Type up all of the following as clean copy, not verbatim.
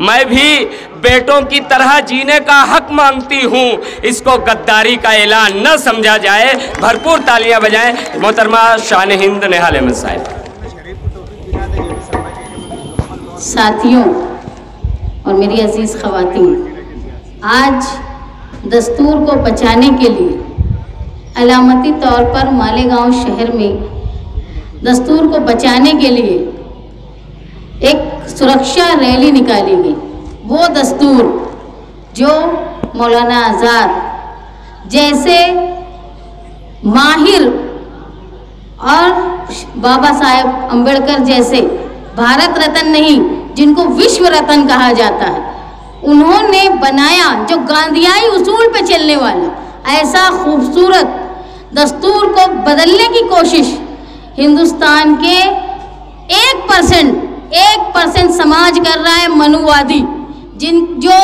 मैं भी बेटों की तरह जीने का हक मांगती हूँ। इसको गद्दारी का ऐलान न समझा जाए। भरपूर तालियां बजाएं। मोहतरमा शान हिंद नेहाल अहमद साहब। साथियों और मेरी अजीज ख़वातीन, आज दस्तूर को बचाने के लिए अलामती तौर पर मालेगांव शहर में दस्तूर को बचाने के लिए एक सुरक्षा रैली निकाली गई। वो दस्तूर जो मौलाना आज़ाद जैसे माहिर और बाबा साहेब अम्बेडकर जैसे भारत रत्न नहीं, जिनको विश्व रत्न कहा जाता है, उन्होंने बनाया, जो गांधीयाई उसूल पे चलने वाला ऐसा खूबसूरत दस्तूर को बदलने की कोशिश हिंदुस्तान के 1% समाज कर रहा है, मनुवादी, जो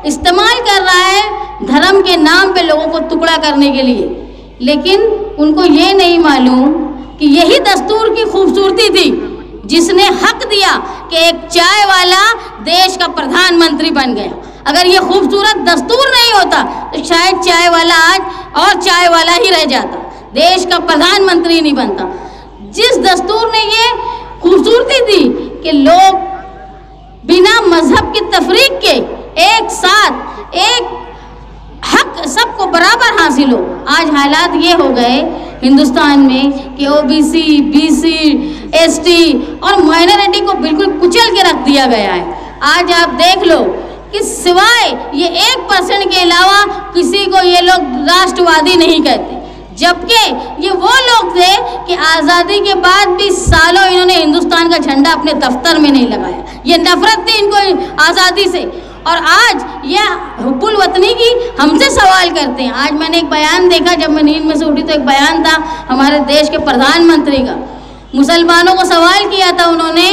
इस्तेमाल कर रहा है धर्म के नाम पे लोगों को टुकड़ा करने के लिए। लेकिन उनको ये नहीं मालूम कि यही दस्तूर की खूबसूरती थी जिसने हक दिया कि एक चाय वाला देश का प्रधानमंत्री बन गया। अगर ये खूबसूरत दस्तूर नहीं होता तो शायद चाय वाला आज और चाय वाला ही रह जाता, देश का प्रधानमंत्री नहीं बनता। जिस दस्तूर ने ये खूबसूरती दी कि लोग बिना मजहब की तफरीक के एक साथ एक हक सबको बराबर हासिल हो। आज हालात ये हो गए हिंदुस्तान में कि ओबीसी, बीसी, एसटी और माइनॉरिटी को बिल्कुल कुचल के रख दिया गया है। आज आप देख लो कि सिवाय ये 1% के अलावा किसी को ये लोग राष्ट्रवादी नहीं कहते, जबकि ये वो लोग थे कि आज़ादी के बाद भी सालों इन्होंने हिंदुस्तान का झंडा अपने दफ्तर में नहीं लगाया। ये नफरत थी इनको आज़ादी से, और आज ये हुब्बुल वतनी की हमसे सवाल करते हैं। आज मैंने एक बयान देखा, जब मैं नींद में से उठी तो एक बयान था हमारे देश के प्रधानमंत्री का। मुसलमानों को सवाल किया था उन्होंने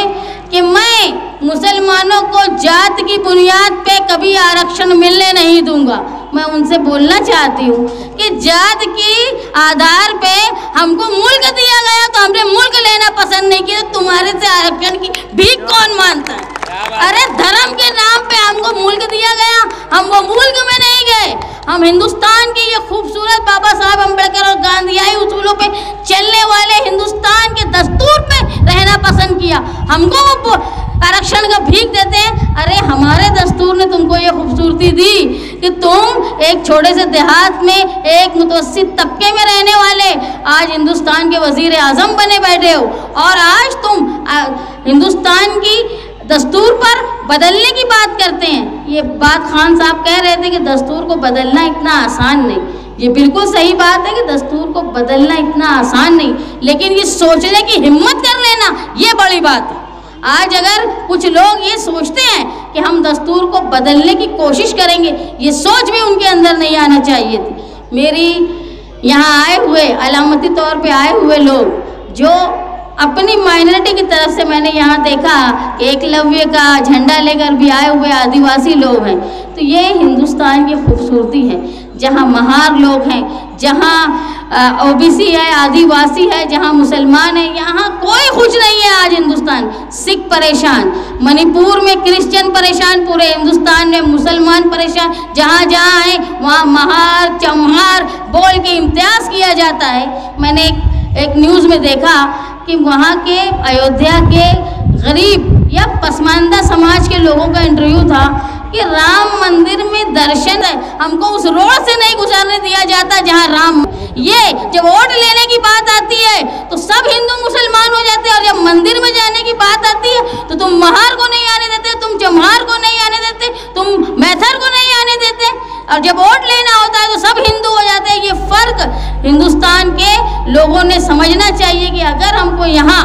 कि मैं मुसलमानों को जात की बुनियाद पे कभी आरक्षण मिलने नहीं दूंगा। मैं उनसे बोलना चाहती हूँ कि जात की आधार पे हमको मुल्क दिया गया तो हमने मुल्क लेना पसंद नहीं किया, तो तुम्हारे से आरक्षण की भीख कौन मानता है? अरे धर्म के नाम पे हमको मुल्क दिया गया, हम वो मुल्क में नहीं गए। हम हिंदुस्तान की ये खूबसूरत बाबा साहब अम्बेडकर और गांधीयाई उसूलों पे चलने वाले हिंदुस्तान के दस्तूर पे रहना पसंद किया। हमको वो आरक्षण का भीख देते हैं। अरे हमारे दस्तूर ने तुमको ये खूबसूरती दी कि तुम एक छोटे से देहात में एक मुतवस्सित तबके में रहने वाले आज हिंदुस्तान के वजीर आजम बने बैठे हो, और आज तुम हिंदुस्तान की दस्तूर पर बदलने की बात करते हैं। ये बात खान साहब कह रहे थे कि दस्तूर को बदलना इतना आसान नहीं। ये बिल्कुल सही बात है कि दस्तूर को बदलना इतना आसान नहीं, लेकिन ये सोचने की हिम्मत कर लेना ये बड़ी बात है। आज अगर कुछ लोग ये सोचते हैं कि हम दस्तूर को बदलने की कोशिश करेंगे, ये सोच भी उनके अंदर नहीं आना चाहिए थी। मेरी यहाँ आए हुए अलामती तौर पे आए हुए लोग जो अपनी माइनॉरिटी की तरफ से मैंने यहाँ देखा कि एकलव्य का झंडा लेकर भी आए हुए आदिवासी लोग हैं, तो ये हिंदुस्तान की खूबसूरती है। जहाँ महार लोग हैं, जहाँ ओबीसी है, आदिवासी है, जहाँ मुसलमान है, यहाँ कोई खुश नहीं है। आज हिंदुस्तान सिख परेशान, मणिपुर में क्रिश्चियन परेशान, पूरे हिंदुस्तान में मुसलमान परेशान। जहाँ जहाँ है वहाँ महार चम्हार बोल के इम्तियाज़ किया जाता है। मैंने एक न्यूज़ में देखा कि वहाँ के अयोध्या के गरीब या पसमानदा समाज के लोगों का इंटरव्यू था कि राम मंदिर में दर्शन है, हमको उस रोड से नहीं गुजरने दिया जाता जहाँ राम। ये जब वोट लेने की बात आती है तो सब हिंदू मुसलमान हो जाते हैं, और जब मंदिर में जाने की बात आती है तो तुम महार को नहीं आने देते, तुम चम्हार को नहीं आने देते, तुम मैथर को नहीं आने देते, और जब वोट लेना होता है तो सब हिंदू हो जाते हैं। ये फर्क हिंदुस्तान के लोगों ने समझना चाहिए कि अगर हमको यहाँ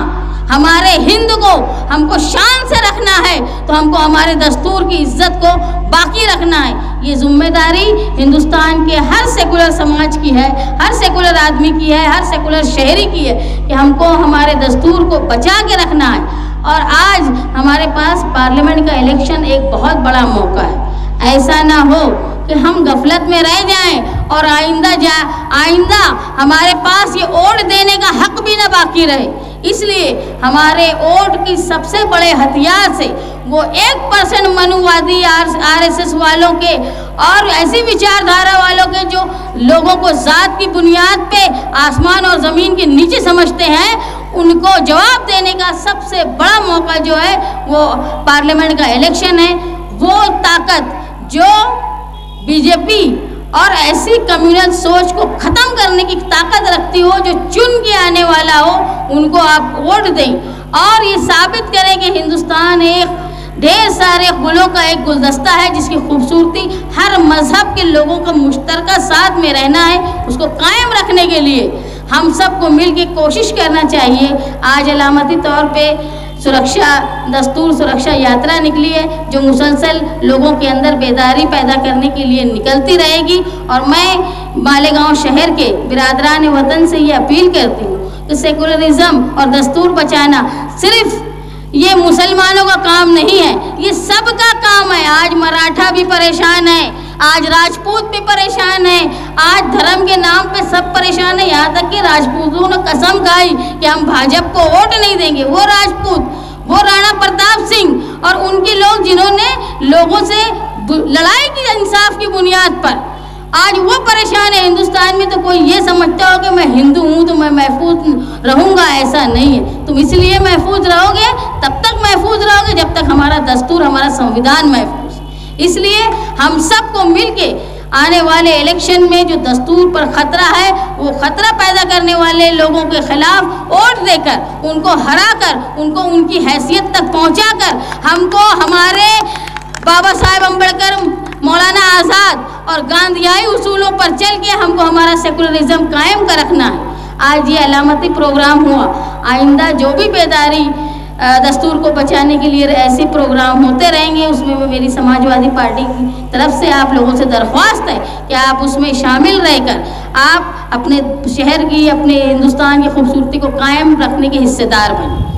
हमारे हिंद को हमको शान से रखना है तो हमको हमारे दस्तूर की इज्जत को बाकी रखना है। ये जिम्मेदारी हिंदुस्तान के हर सेकुलर समाज की है, हर सेकुलर आदमी की है, हर सेकुलर शहरी की है कि हमको हमारे दस्तूर को बचा के रखना है। और आज हमारे पास पार्लियामेंट का इलेक्शन एक बहुत बड़ा मौका है। ऐसा ना हो कि हम गफलत में रह जाएं और आइंदा हमारे पास ये वोट देने का हक भी ना बाकी रहे। इसलिए हमारे वोट की सबसे बड़े हथियार से वो 1% मनुवादी RSS वालों के और ऐसी विचारधारा वालों के जो लोगों को जात की बुनियाद पे आसमान और ज़मीन के नीचे समझते हैं, उनको जवाब देने का सबसे बड़ा मौका जो है वो पार्लियामेंट का इलेक्शन है। वो ताकत जो बीजेपी और ऐसी कम्युनल सोच को ख़त्म करने की ताकत रखती हो, जो चुन के आने वाला हो, उनको आप वोट दें और ये साबित करें कि हिंदुस्तान एक ढेर सारे गुलों का एक गुलदस्ता है जिसकी खूबसूरती हर मज़हब के लोगों का मुश्तरका साथ में रहना है। उसको कायम रखने के लिए हम सबको मिल के कोशिश करना चाहिए। आज अलामती तौर पे सुरक्षा दस्तूर सुरक्षा यात्रा निकली है, जो मुसलसल लोगों के अंदर बेदारी पैदा करने के लिए निकलती रहेगी। और मैं मालेगांव शहर के बिरादरान वतन से ये अपील करती हूँ कि सेकुलरिज्म और दस्तूर बचाना सिर्फ ये मुसलमानों का काम नहीं है, ये सबका काम है। आज मराठा भी परेशान है, आज राजपूत भी परेशान है, आज धर्म के नाम पे सब परेशान है। यहाँ तक कि राजपूतों ने कसम खाई कि हम भाजपा को वोट नहीं देंगे। वो राजपूत, वो राणा प्रताप सिंह और उनके लोग जिन्होंने लोगों से लड़ाई की इंसाफ की बुनियाद पर, आज वो परेशान है। हिंदुस्तान में तो कोई ये समझता हो कि मैं हिंदू हूँ तो मैं महफूज रहूँगा, ऐसा नहीं है। तुम इसलिए महफूज रहोगे, तब तक महफूज रहोगे जब तक हमारा दस्तूर, हमारा संविधान महफूज। इसलिए हम सबको मिलके आने वाले इलेक्शन में जो दस्तूर पर खतरा है, वो खतरा पैदा करने वाले लोगों के खिलाफ वोट देकर, उनको हराकर, उनको उनकी हैसियत तक पहुँचाकर, हमको हमारे बाबा साहेब अम्बेडकर, मौलाना आज़ाद और गांधीयाई उसूलों पर चल के हमको हमारा सेकुलरिज्म कायम कर रखना है। आज ये अलामती प्रोग्राम हुआ, आइंदा जो भी बेदारी दस्तूर को बचाने के लिए ऐसे प्रोग्राम होते रहेंगे, उसमें मेरी समाजवादी पार्टी की तरफ से आप लोगों से दरख्वास्त है कि आप उसमें शामिल रहकर आप अपने शहर की, अपने हिंदुस्तान की खूबसूरती को कायम रखने के हिस्सेदार बनें।